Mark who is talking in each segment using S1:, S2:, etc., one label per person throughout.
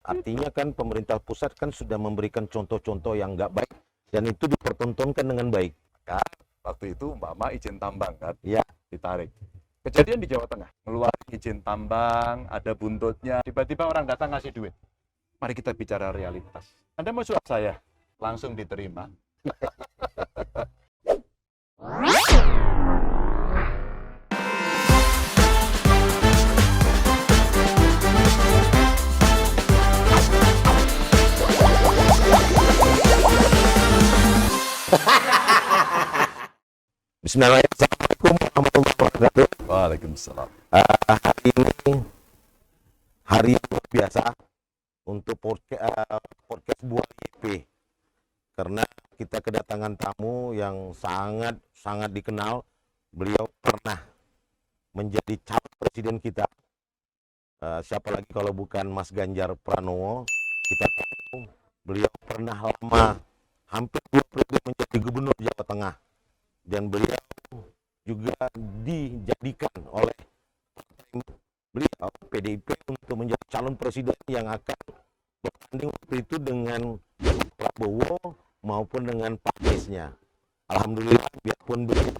S1: Artinya kan pemerintah pusat kan sudah memberikan contoh-contoh yang nggak baik dan itu dipertontonkan dengan baik.
S2: Maka waktu itu umpama izin tambang kan
S1: Ya,
S2: ditarik. Kejadian di Jawa Tengah, ngeluarin izin tambang, ada buntutnya, tiba-tiba orang datang ngasih duit. Mari kita bicara realitas. Anda mau suap saya? Langsung diterima.
S1: Bismillahirrahmanirrahim. Assalamualaikum warahmatullahi wabarakatuh.
S2: Waalaikumsalam.
S1: Hari ini hari yang luar biasa untuk podcast Buah YP karena kita kedatangan tamu yang sangat dikenal. Beliau pernah menjadi calon presiden kita. Siapa lagi kalau bukan Mas Ganjar Pranowo. Kita tahu beliau pernah lama hampir 2 periode menjadi gubernur Jawa Tengah dan beliau juga dijadikan oleh beliau PDIP untuk menjadi calon presiden yang akan bertanding waktu itu dengan Prabowo maupun dengan Pak Aniesnya. Alhamdulillah biarpun beliau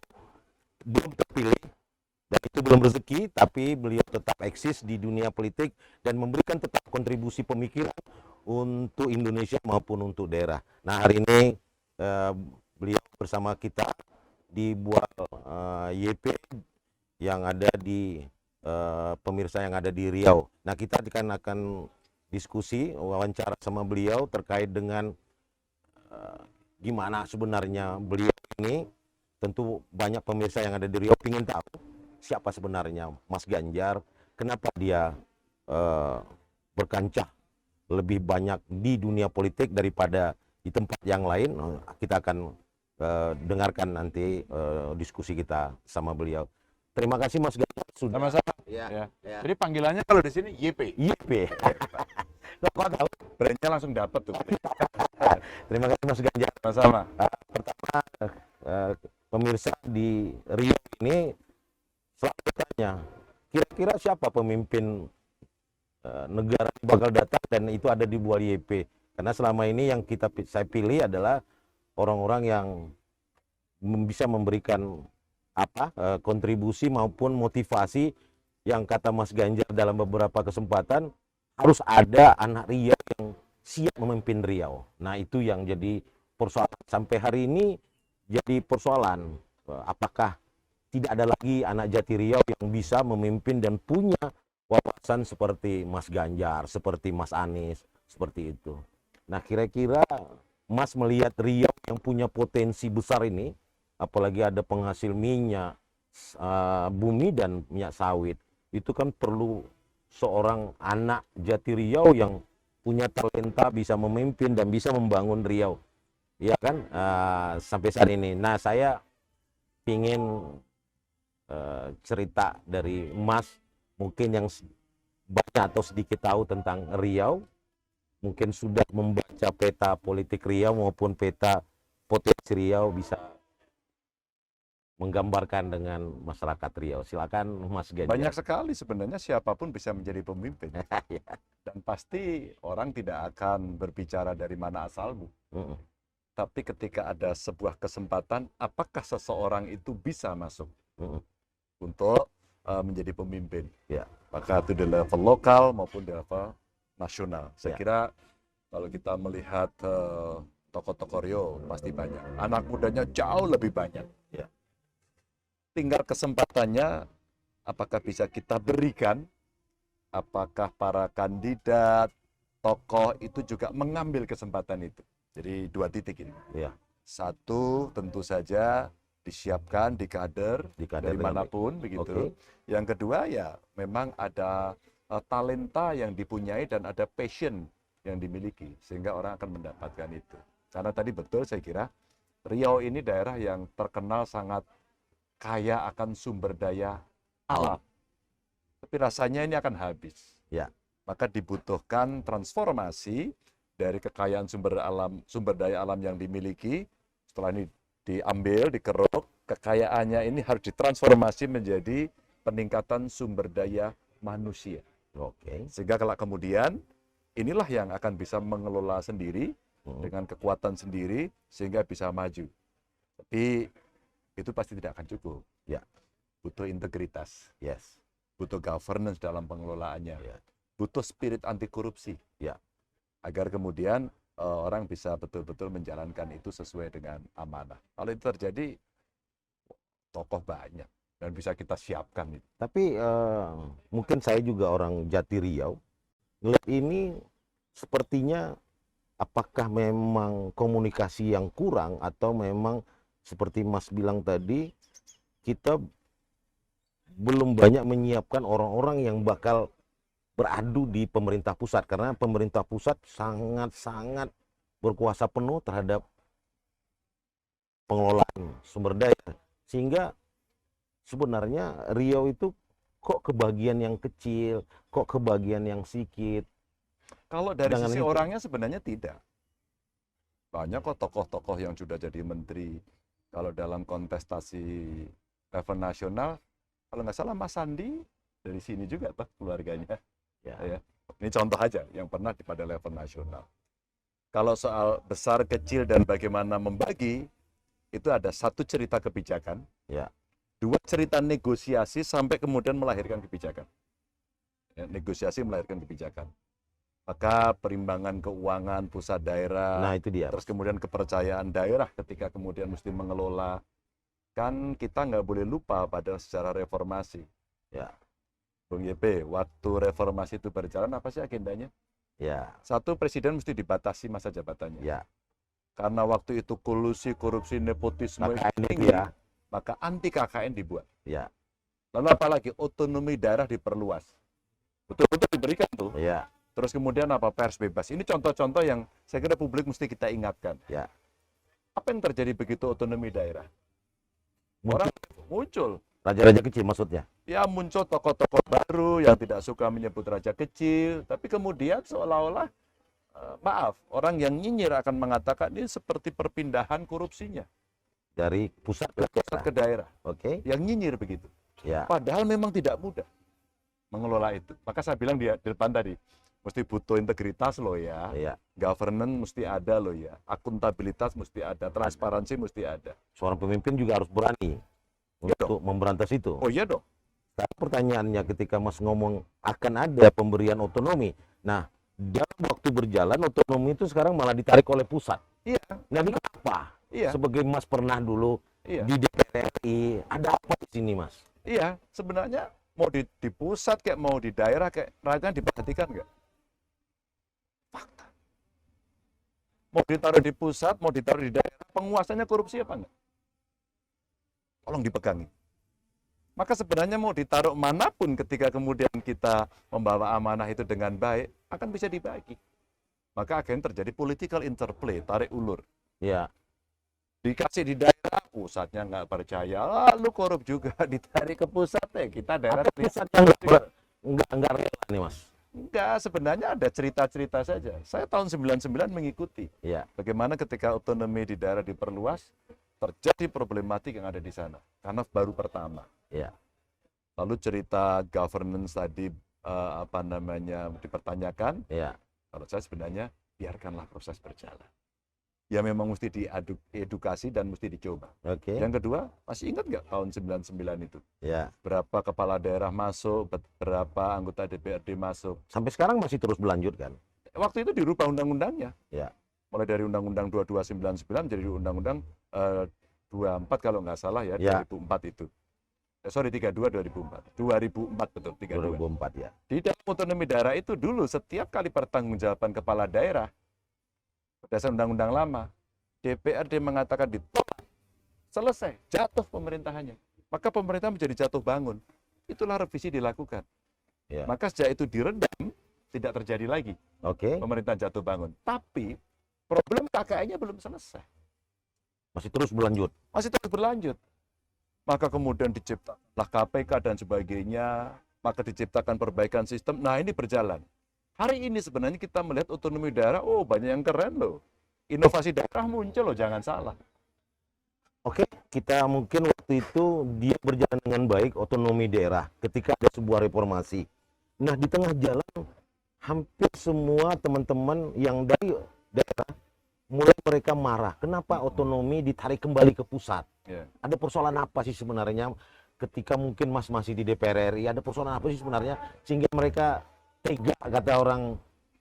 S1: belum terpilih dan itu belum rezeki, tapi beliau tetap eksis di dunia politik dan memberikan tetap kontribusi pemikiran untuk Indonesia maupun untuk daerah. Nah, hari ini beliau bersama kita di Buah YP yang ada di pemirsa yang ada di Riau. Nah, kita akan diskusi wawancara sama beliau terkait dengan gimana sebenarnya beliau ini. Tentu banyak pemirsa yang ada di Riau ingin tahu siapa sebenarnya Mas Ganjar, kenapa dia berkancah lebih banyak di dunia politik daripada di tempat yang lain. Kita akan dengarkan nanti diskusi kita sama beliau. Terima kasih Mas Ganjar sudah.
S2: Sama-sama.
S1: Ya.
S2: Jadi panggilannya kalau di sini YP.
S1: YP. Kok tahu?
S2: Brandnya langsung dapat tuh.
S1: Terima kasih Mas Ganjar.
S2: Sama-sama.
S1: Pertama, pemirsa di Riau ini selalu bertanya, kira-kira siapa pemimpin negara yang bakal datang dan itu ada di Buah YP. Karena selama ini yang saya pilih adalah orang-orang yang bisa memberikan kontribusi maupun motivasi yang kata Mas Ganjar dalam beberapa kesempatan harus ada anak Riau yang siap memimpin Riau. Nah, itu yang jadi persoalan sampai hari ini, jadi persoalan apakah tidak ada lagi anak Jati Riau yang bisa memimpin dan punya wawasan seperti Mas Ganjar, seperti Mas Anies, seperti itu. Nah, kira-kira Mas melihat Riau yang punya potensi besar ini, apalagi ada penghasil minyak, bumi dan minyak sawit, itu kan perlu seorang anak Jati Riau yang punya talenta bisa memimpin dan bisa membangun Riau, ya kan, sampai saat ini. Nah, saya ingin cerita dari Mas, mungkin yang banyak atau sedikit tahu tentang Riau, mungkin sudah membaca peta politik Riau maupun peta potensi Riau, bisa menggambarkan dengan masyarakat Riau. Silakan Mas Ganjar.
S2: Banyak sekali sebenarnya, siapapun bisa menjadi pemimpin. Dan pasti orang tidak akan berbicara dari mana asalmu. Tapi ketika ada sebuah kesempatan, apakah seseorang itu bisa masuk untuk menjadi pemimpin?
S1: Ya.
S2: Maka itu di level lokal maupun di level nasional. Saya kira kalau kita melihat tokoh-tokoh Riau pasti banyak. Anak mudanya jauh lebih banyak.
S1: Ya.
S2: Tinggal kesempatannya, apakah bisa kita berikan, apakah para kandidat, tokoh itu juga mengambil kesempatan itu. Jadi 2 titik ini.
S1: Ya.
S2: 1, tentu saja disiapkan di kader dari manapun, begitu. Okay. Yang kedua, ya memang ada talenta yang dipunyai dan ada passion yang dimiliki, sehingga orang akan mendapatkan itu. Karena tadi betul saya kira, Riau ini daerah yang terkenal sangat kaya akan sumber daya alam. Tapi rasanya ini akan habis.
S1: Ya.
S2: Maka dibutuhkan transformasi dari kekayaan sumber daya alam yang dimiliki. Setelah ini diambil, dikeruk, kekayaannya ini harus ditransformasi menjadi peningkatan sumber daya manusia.
S1: Oke.
S2: Sehingga kalau kemudian inilah yang akan bisa mengelola sendiri dengan kekuatan sendiri sehingga bisa maju. Tapi itu pasti tidak akan cukup.
S1: Ya.
S2: Butuh integritas.
S1: Yes.
S2: Butuh governance dalam pengelolaannya.
S1: Ya.
S2: Butuh spirit anti korupsi.
S1: Ya.
S2: Agar kemudian orang bisa betul-betul menjalankan itu sesuai dengan amanah. Kalau itu terjadi, tokoh banyak dan bisa kita siapkan itu.
S1: Tapi mungkin saya juga orang Jati Riau, ngeliat ini sepertinya apakah memang komunikasi yang kurang atau memang seperti Mas bilang tadi, kita belum banyak menyiapkan orang-orang yang bakal beradu di pemerintah pusat, karena pemerintah pusat sangat-sangat berkuasa penuh terhadap pengelolaan sumber daya, sehingga sebenarnya Riau itu kok kebagian yang kecil, kok kebagian yang sedikit.
S2: Kalau dari
S1: Dengan
S2: sisi
S1: itu.
S2: orangnya sebenarnya tidak. Banyak kok tokoh-tokoh yang sudah jadi menteri. Kalau dalam kontestasi level nasional, kalau nggak salah Mas Sandi dari sini juga toh keluarganya. Ya. Ini contoh aja yang pernah pada level nasional. Kalau soal besar, kecil, dan bagaimana membagi, itu ada satu cerita kebijakan,
S1: Ya.
S2: dua cerita negosiasi sampai kemudian melahirkan kebijakan. Ya, negosiasi melahirkan kebijakan. Maka perimbangan keuangan pusat daerah,
S1: Nah itu dia.
S2: terus kemudian kepercayaan daerah ketika kemudian mesti mengelola. Kan kita nggak boleh lupa pada sejarah reformasi.
S1: Ya.
S2: Bung YP, waktu reformasi itu berjalan, apa sih agendanya?
S1: Ya.
S2: Satu, presiden mesti dibatasi masa jabatannya.
S1: Ya.
S2: Karena waktu itu kolusi, korupsi, nepotisme
S1: KKN
S2: tinggi,
S1: ya.
S2: maka anti KKN dibuat.
S1: Ya.
S2: Lalu apalagi otonomi daerah diperluas. Betul-betul diberikan tuh.
S1: Ya.
S2: Terus kemudian apa, pers bebas. Ini contoh-contoh yang saya kira publik mesti kita ingatkan.
S1: Ya.
S2: Apa yang terjadi begitu otonomi daerah? Orang muncul.
S1: Raja-raja kecil maksudnya.
S2: Ya muncul tokoh-tokoh baru yang tidak suka menyebut raja kecil. Tapi kemudian seolah-olah, maaf, orang yang nyinyir akan mengatakan ini seperti perpindahan korupsinya.
S1: Dari pusat
S2: ke daerah.
S1: Oke.
S2: Yang nyinyir begitu.
S1: Ya.
S2: Padahal memang tidak mudah mengelola itu. Maka saya bilang di depan tadi, mesti butuh integritas loh ya.
S1: Ya.
S2: Governance mesti ada loh ya. Akuntabilitas mesti ada. Transparansi mesti ada.
S1: Seorang pemimpin juga harus berani untuk memberantas itu.
S2: Oh iya dong.
S1: Sekarang pertanyaannya ketika Mas ngomong akan ada pemberian otonomi. Nah, dalam waktu berjalan otonomi itu sekarang malah ditarik oleh pusat.
S2: Iya.
S1: Nah, ini apa?
S2: Iya.
S1: Sebagai Mas pernah dulu
S2: Iya.
S1: di DPR RI, ada apa di sini, Mas?
S2: Iya, sebenarnya mau di pusat kayak mau di daerah kayak rakyatnya diperhatikan nggak? Fakta. Mau ditaruh di pusat, mau ditaruh di daerah, penguasanya korupsi apa enggak? Tolong dipegangi. Maka sebenarnya mau ditaruh manapun ketika kemudian kita membawa amanah itu dengan baik, akan bisa dibagi. Maka akhirnya terjadi political interplay, tarik ulur.
S1: Ya.
S2: Dikasih di daerah, pusatnya nggak percaya, lu korup juga, ditarik ke pusat kita daerah.
S1: Atau pusat yang nggak rela nih, Mas?
S2: Enggak, sebenarnya ada cerita-cerita saja. Saya tahun 99 mengikuti.
S1: Ya.
S2: Bagaimana ketika otonomi di daerah diperluas, terjadi problematik yang ada di sana. Karena baru pertama.
S1: Ya.
S2: Lalu cerita governance tadi dipertanyakan.
S1: Ya.
S2: Kalau saya sebenarnya biarkanlah proses berjalan. Ya memang mesti diedukasi dan mesti dicoba.
S1: Oke.
S2: Yang kedua, masih ingat nggak tahun 99 itu?
S1: Ya.
S2: Berapa kepala daerah masuk, berapa anggota DPRD masuk.
S1: Sampai sekarang masih terus berlanjut kan?
S2: Waktu itu dirubah undang-undangnya.
S1: Ya.
S2: Mulai dari Undang-Undang 2299 jadi Undang-Undang 24 kalau nggak salah ya, 2004 itu. Sorry, 32 2004. 2004 betul, 32.
S1: 2004 ya.
S2: Di dalam otonomi daerah itu dulu setiap kali pertanggungjawaban kepala daerah berdasarkan undang-undang lama, DPRD mengatakan ditolak, selesai, jatuh pemerintahannya. Maka pemerintah menjadi jatuh bangun. Itulah revisi dilakukan.
S1: Ya.
S2: Maka sejak itu diredam, tidak terjadi lagi.
S1: Oke.
S2: Pemerintah jatuh bangun. Tapi problem KKN-nya belum selesai.
S1: Masih terus berlanjut.
S2: Masih terus berlanjut. Maka kemudian diciptakanlah KPK dan sebagainya, maka diciptakan perbaikan sistem. Nah, ini berjalan. Hari ini sebenarnya kita melihat otonomi daerah, oh banyak yang keren loh. Inovasi daerah muncul loh, jangan salah.
S1: Oke, kita mungkin waktu itu dia berjalan dengan baik otonomi daerah ketika ada sebuah reformasi. Nah, di tengah jalan hampir semua teman-teman yang dari daerah mulai mereka marah. Kenapa otonomi ditarik kembali ke pusat? Ada persoalan apa sih sebenarnya ketika mungkin Mas masih di DPR RI? Ada persoalan apa sih sebenarnya sehingga mereka tega, kata orang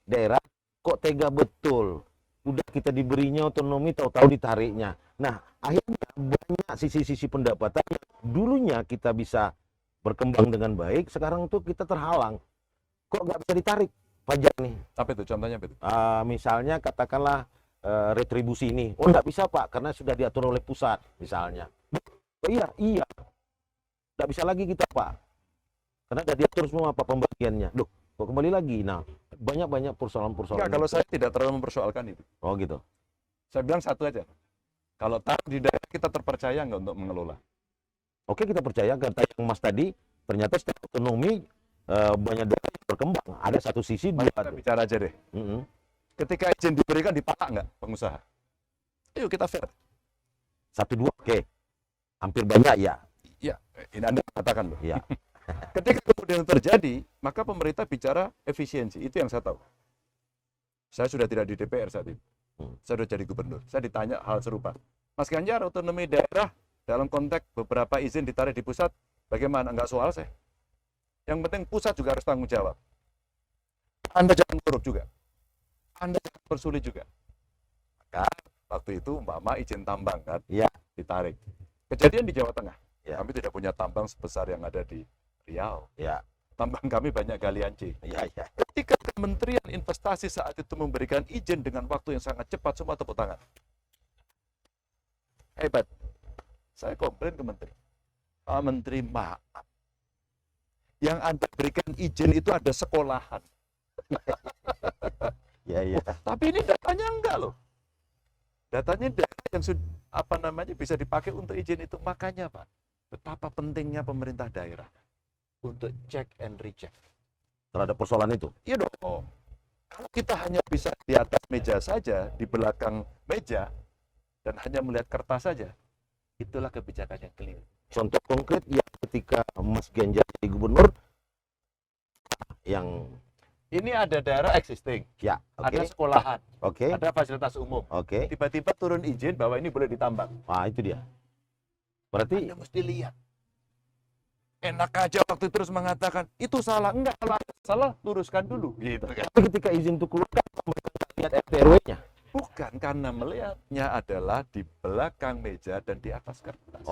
S1: daerah, kok tega betul? Udah kita diberinya otonomi, tahu-tahu ditariknya. Nah, akhirnya banyak sisi-sisi pendapatan yang dulunya kita bisa berkembang dengan baik, sekarang tuh kita terhalang. Kok nggak bisa ditarik pajak nih?
S2: Apa itu contohnya? Apa itu?
S1: Misalnya katakanlah retribusi ini, oh nggak bisa Pak, karena sudah diatur oleh pusat misalnya. Oh, iya, nggak bisa lagi kita Pak, karena sudah diatur semua apa pembagiannya. Loh, kok kembali lagi? Nah, banyak persoalan-persoalan.
S2: Enggak, kalau saya tidak terlalu mempersoalkan itu.
S1: Oh gitu.
S2: Saya bilang satu aja, kalau taruh di daerah kita terpercaya nggak untuk mengelola?
S1: Oke, kita percaya kata yang Mas tadi, ternyata secara otonomi banyak daerah yang berkembang. Ada satu sisi dua.
S2: Kita bicara aja deh. Ketika izin diberikan dipakai nggak pengusaha? Ayo kita fair.
S1: 1, 2, oke. Hampir banyak ya.
S2: Ya, ini Anda katakan loh.
S1: Ya.
S2: Ketika kemudian terjadi, maka pemerintah bicara efisiensi. Itu yang saya tahu. Saya sudah tidak di DPR saat ini. Saya sudah jadi gubernur. Saya ditanya hal serupa. Mas Ganjar, otonomi daerah dalam konteks beberapa izin ditarik di pusat, bagaimana? Enggak soal saya. Yang penting pusat juga harus tanggung jawab. Anda jangan korup juga. Anda jangan bersulit juga. Maka waktu itu umpama izin tambang kan,
S1: Ya.
S2: ditarik. Kejadian di Jawa Tengah.
S1: Ya.
S2: Kami tidak punya tambang sebesar yang ada di Riau.
S1: Ya.
S2: Tambang kami banyak galian C.
S1: Ya.
S2: Ketika Kementerian Investasi saat itu memberikan izin dengan waktu yang sangat cepat, semua tepuk tangan. Hebat. Saya komplain ke Menteri. Pak Menteri, maaf. Yang Anda berikan izin itu ada sekolahan.
S1: Ya.
S2: Tapi ini datanya enggak loh. Datanya daerah yang bisa dipakai untuk izin itu. Makanya Pak, betapa pentingnya pemerintah daerah untuk check and recheck
S1: Terhadap persoalan itu.
S2: Iya dong. Kalau kita hanya bisa di atas meja saja, di belakang meja, dan hanya melihat kertas saja, itulah kebijakan yang keliru.
S1: Contoh konkret yang ketika Mas Ganjar jadi gubernur, yang
S2: ini ada daerah existing,
S1: ya,
S2: ada sekolahan,
S1: ada
S2: fasilitas umum, tiba-tiba turun izin bahwa ini boleh ditambang.
S1: Itu dia. Berarti
S2: Anda mesti lihat. Enak aja waktu terus mengatakan itu salah. Enggak, kalau salah luruskan dulu gitu kan.
S1: Tapi ketika izin itu keluar, mereka lihat RT/RW-nya.
S2: Bukan, karena melihatnya adalah di belakang meja dan di atas kertas.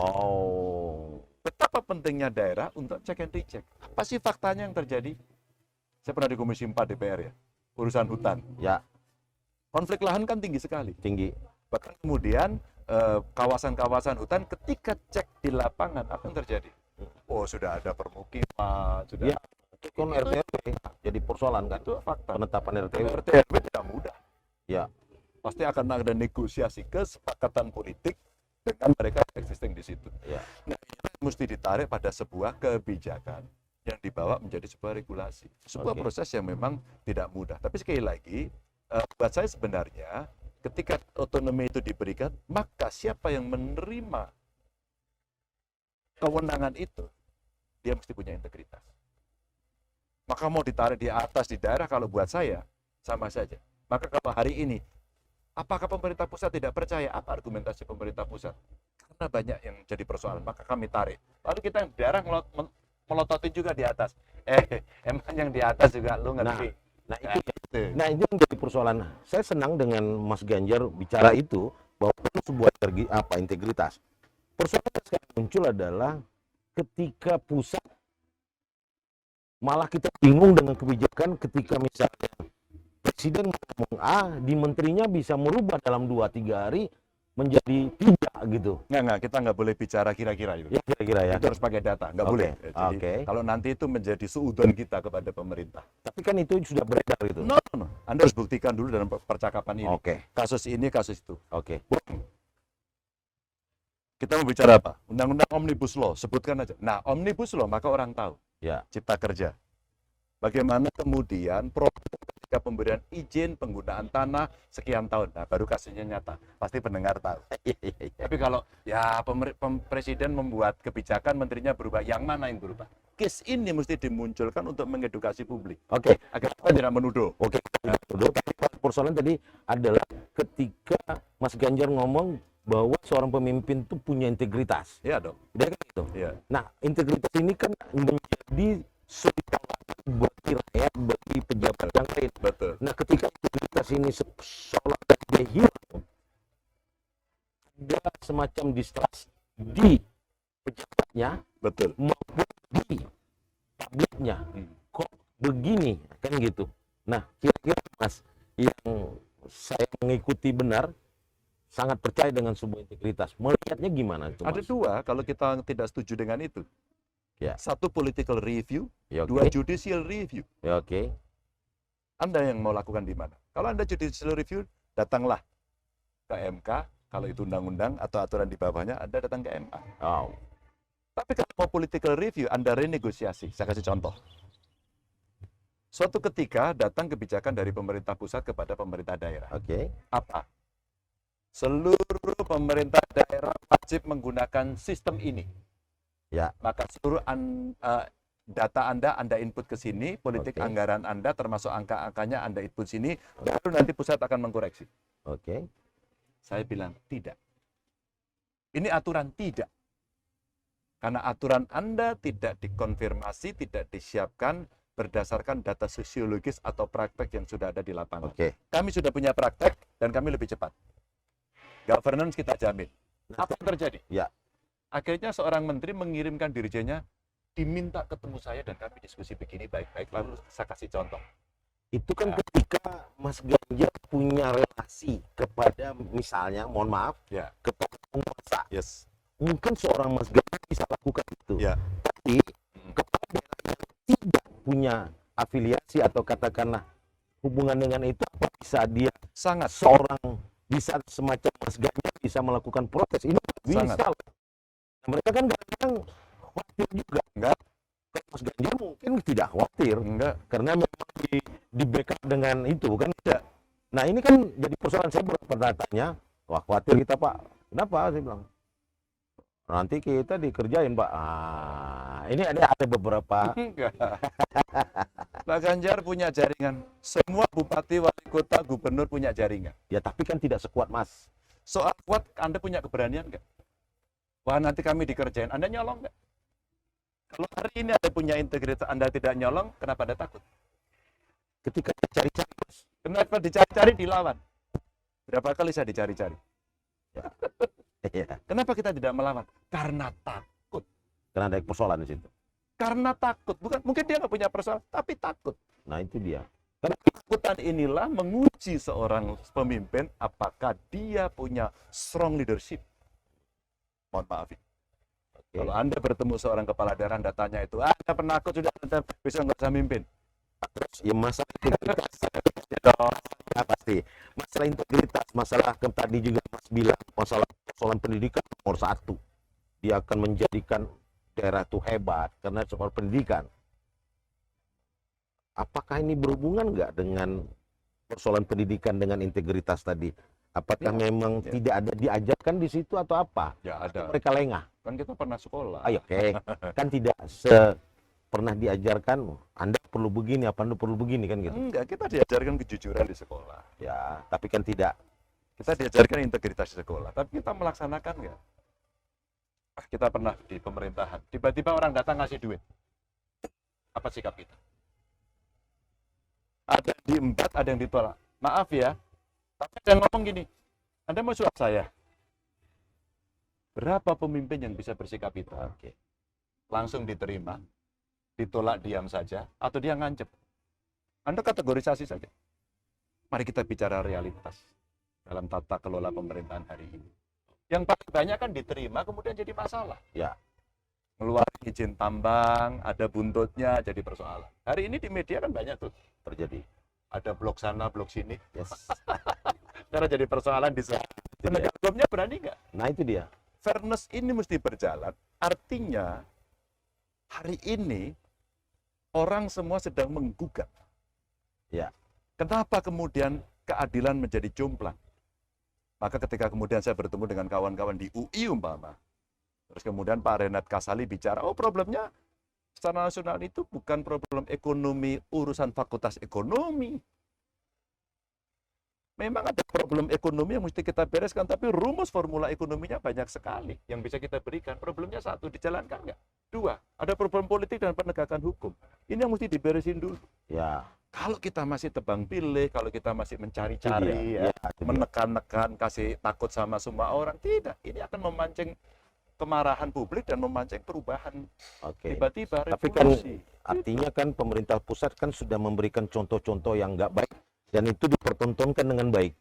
S2: Betapa pentingnya daerah untuk check and recheck. Apa sih faktanya yang terjadi? Saya pernah di Komisi 4 DPR ya, urusan hutan.
S1: Ya.
S2: Konflik lahan kan tinggi sekali.
S1: Tinggi.
S2: Bahkan kemudian kawasan-kawasan hutan ketika cek di lapangan, apa yang terjadi? Oh, sudah ada permukiman, sudah.
S1: Ya, kan RT/RW jadi persoalan kan.
S2: Itu fakta.
S1: Penetapan RT/RW.
S2: RT/RW tidak mudah.
S1: Ya.
S2: Pasti akan ada negosiasi kesepakatan politik dengan mereka existing di situ.
S1: Ya.
S2: Nah, ini mesti ditarik pada sebuah kebijakan yang dibawa menjadi sebuah regulasi. Sebuah proses yang memang tidak mudah. Tapi sekali lagi, buat saya sebenarnya ketika otonomi itu diberikan, maka siapa yang menerima kewenangan itu, dia mesti punya integritas. Maka mau ditarik di atas di daerah, kalau buat saya sama saja. Maka kalau hari ini, apakah pemerintah pusat tidak percaya? Apa argumentasi pemerintah pusat? Karena banyak yang jadi persoalan, maka kami tarik. Lalu kita yang di daerah melototin juga di atas. Emang yang di atas juga lu ngerti.
S1: Nah itu yang jadi persoalan. Saya senang dengan Mas Ganjar bicara itu bahwa perlu sebuah integritas. Persoalan yang sekarang muncul adalah ketika pusat malah kita bingung dengan kebijakan ketika misalnya Presiden ngomong A, di menterinya bisa merubah dalam 2-3 hari menjadi tidak gitu.
S2: Kita nggak boleh bicara kira-kira itu.
S1: Ya kira-kira ya.
S2: Itu harus pakai data, nggak boleh. Jadi, kalau nanti itu menjadi suudzon kita kepada pemerintah.
S1: Tapi kan itu sudah beredar itu.
S2: No. Anda harus buktikan dulu dalam percakapan ini. Kasus ini, kasus itu. Kita mau bicara apa? Undang-undang Omnibus Law, sebutkan aja. Nah, Omnibus Law, maka orang tahu.
S1: Ya.
S2: Cipta kerja. Bagaimana kemudian ketika pemberian izin penggunaan tanah sekian tahun, nah baru kasusnya nyata, pasti pendengar tahu. Tapi kalau ya Presiden membuat kebijakan, menterinya berubah, yang mana yang berubah? case ini mesti dimunculkan untuk mengedukasi publik.
S1: Oke.
S2: Agar kita tidak menuduh.
S1: Oke. Tapi persoalan tadi adalah ketika Mas Ganjar ngomong bahwa seorang pemimpin itu punya integritas.
S2: Iya dong.
S1: Dia kan gitu.
S2: Iya.
S1: Nah, integritas ini kan menjadi suri tauladan bagi rakyat, bagi pejabat yang lain.
S2: Betul.
S1: Nah, ketika integritas ini seolah dia hilang, ada semacam distrust di pejabatnya,
S2: Betul.
S1: maupun di publiknya. Kok begini, kan gitu. Nah, kira-kira Mas, yang saya mengikuti benar, sangat percaya dengan sebuah integritas. Melihatnya gimana itu, Mas?
S2: Ada dua kalau kita tidak setuju dengan itu.
S1: Ya.
S2: Satu political review,
S1: Ya,
S2: dua
S1: oke.
S2: judicial review.
S1: Ya, oke.
S2: Anda yang mau lakukan di mana? Kalau Anda judicial review, datanglah ke MK. Kalau itu undang-undang atau aturan di bawahnya, Anda datang ke MA.
S1: Oh.
S2: Tapi kalau mau political review, Anda renegosiasi. Saya kasih contoh. Suatu ketika datang kebijakan dari pemerintah pusat kepada pemerintah daerah.
S1: Oke.
S2: Apa? Seluruh pemerintah daerah wajib menggunakan sistem ini.
S1: Ya.
S2: Maka seluruh data Anda input ke sini, politik
S1: Oke.
S2: anggaran Anda termasuk angka-angkanya Anda input sini, baru nanti pusat akan mengkoreksi.
S1: Oke.
S2: Saya bilang tidak. Ini aturan tidak. Karena aturan Anda tidak dikonfirmasi, tidak disiapkan berdasarkan data sosiologis atau praktek yang sudah ada di lapangan.
S1: Oke.
S2: Kami sudah punya praktek dan kami lebih cepat. Governance kita jamin. Apa yang terjadi?
S1: Ya.
S2: Akhirnya seorang menteri mengirimkan dirjennya, diminta ketemu saya dan kami diskusi begini baik-baik, lalu saya kasih contoh.
S1: Itu kan ketika Mas Ganjar punya relasi kepada, misalnya, mohon maaf,
S2: Ya.
S1: kepada penguasa.
S2: Yes.
S1: Mungkin seorang Mas Ganjar bisa lakukan itu.
S2: Ya.
S1: Tapi kepala daerah yang tidak punya afiliasi atau katakanlah hubungan dengan itu, apa bisa dia
S2: Sangat.
S1: seorang bisa semacam Mas Ganjar bisa melakukan protes? Ini bisa.
S2: Sangat.
S1: Nah, mereka kan kadang-kadang khawatir juga.
S2: Enggak.
S1: Kalau Mas Ganjar mungkin tidak khawatir
S2: Enggak.
S1: karena memang di backup dengan itu kan. Nah, ini kan jadi persoalan. Saya bertanya, wah, khawatir kita, Pak. Kenapa? Saya bilang, nanti kita dikerjain, Pak. Ini ada beberapa.
S2: Enggak. Pak Ganjar punya jaringan. Semua bupati, wali kota, gubernur punya jaringan.
S1: Ya, tapi kan tidak sekuat Mas.
S2: Soal kuat, Anda punya keberanian enggak? Wah, nanti kami dikerjain. Anda nyolong enggak? Kalau hari ini Anda punya integritas, Anda tidak nyolong, kenapa Anda takut?
S1: Ketika cari-cari, Mas.
S2: Kenapa dicari-cari, dilawan? Berapa kali saya dicari-cari?
S1: Ya.
S2: Kenapa kita tidak melawan? Karena takut.
S1: Karena ada persoalan di situ.
S2: Karena takut. Bukan, mungkin dia nggak punya persoalan, tapi takut.
S1: Nah, itu dia.
S2: Ketakutan inilah menguji seorang pemimpin apakah dia punya strong leadership. Mohon maaf.
S1: Oke.
S2: Kalau Anda bertemu seorang kepala daerah, Anda tanya itu, Anda penakut sudah, Anda bisa nggak bisa mimpin.
S1: Terus ya masalah integritas. Ya, pasti. Masalah integritas, masalah tadi juga Mas bilang, masalah persoalan pendidikan nomor satu. Dia akan menjadikan daerah itu hebat karena soal pendidikan. Apakah ini berhubungan nggak dengan persoalan pendidikan dengan integritas tadi? Apakah memang tidak ada diajarkan di situ atau apa?
S2: Ya ada.
S1: Mereka lengah.
S2: Kan kita pernah sekolah.
S1: Ayo, oke. Kan tidak pernah diajarkan, Anda perlu begini, apa Anda perlu begini, kan gitu.
S2: Enggak, kita diajarkan kejujuran di sekolah.
S1: Ya, tapi kan tidak.
S2: Kita diajarkan integritas di sekolah, tapi kita melaksanakan enggak? Kita pernah di pemerintahan, tiba-tiba orang datang ngasih duit. Apa sikap kita? Ada yang diembat, ada yang ditolak. Maaf ya, tapi ada yang ngomong gini, Anda mau suap saya? Berapa pemimpin yang bisa bersikap itu?
S1: Oke.
S2: Langsung diterima, ditolak diam saja, atau dia ngancep? Anda kategorisasi saja. Mari kita bicara realitas dalam tata kelola pemerintahan hari ini. Yang paling banyak kan diterima, kemudian jadi masalah.
S1: Ya.
S2: Ngeluarin izin tambang, ada buntutnya, jadi persoalan. Hari ini di media kan banyak tuh
S1: Terjadi.
S2: ada blok sana, blok sini.
S1: Yes.
S2: Karena jadi persoalan di sana. Penegak hukumnya berani nggak?
S1: Nah, itu dia.
S2: Fairness ini mesti berjalan. Artinya hari ini orang semua sedang menggugat.
S1: Ya.
S2: Kenapa kemudian keadilan menjadi jomplang? Maka ketika kemudian saya bertemu dengan kawan-kawan di UI umpama, terus kemudian Pak Renat Kasali bicara, oh problemnya secara nasional itu bukan problem ekonomi urusan fakultas ekonomi. Memang ada problem ekonomi yang mesti kita bereskan, tapi rumus formula ekonominya banyak sekali yang bisa kita berikan. Problemnya satu, dijalankan nggak? Dua, ada problem politik dan penegakan hukum. Ini yang mesti diberesin dulu.
S1: Ya.
S2: Kalau kita masih tebang pilih, kalau kita masih mencari-cari, ya, menekan-nekan, kasih takut sama semua orang, tidak. Ini akan memancing kemarahan publik dan memancing perubahan. Tiba-tiba revolusi.
S1: Tapi kan artinya kan pemerintah pusat kan sudah memberikan contoh-contoh yang nggak baik dan itu dipertontonkan dengan baik.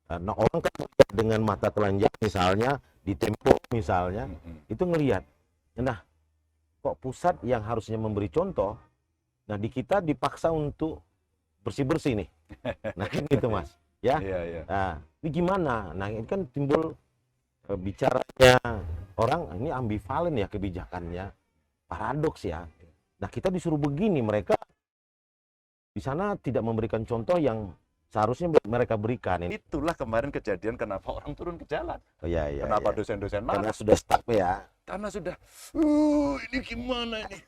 S1: Nah, orang kan melihat dengan mata telanjang misalnya di Tempo misalnya, itu ngelihat. Nah, kok pusat yang harusnya memberi contoh, nah di kita dipaksa untuk bersih-bersih nih. Nah, kan gitu Mas. Ya. Nah, ini gimana? Nah, ini kan timbul bicaranya orang ini ambivalen ya kebijakannya. Paradoks ya. Nah, kita disuruh begini, mereka di sana tidak memberikan contoh yang seharusnya mereka berikan.
S2: Itulah kemarin kejadian kenapa orang turun ke jalan.
S1: Iya.
S2: Kenapa dosen-dosen marah?
S1: Karena sudah stuck ya.
S2: Karena sudah, ini gimana ini?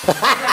S1: Ha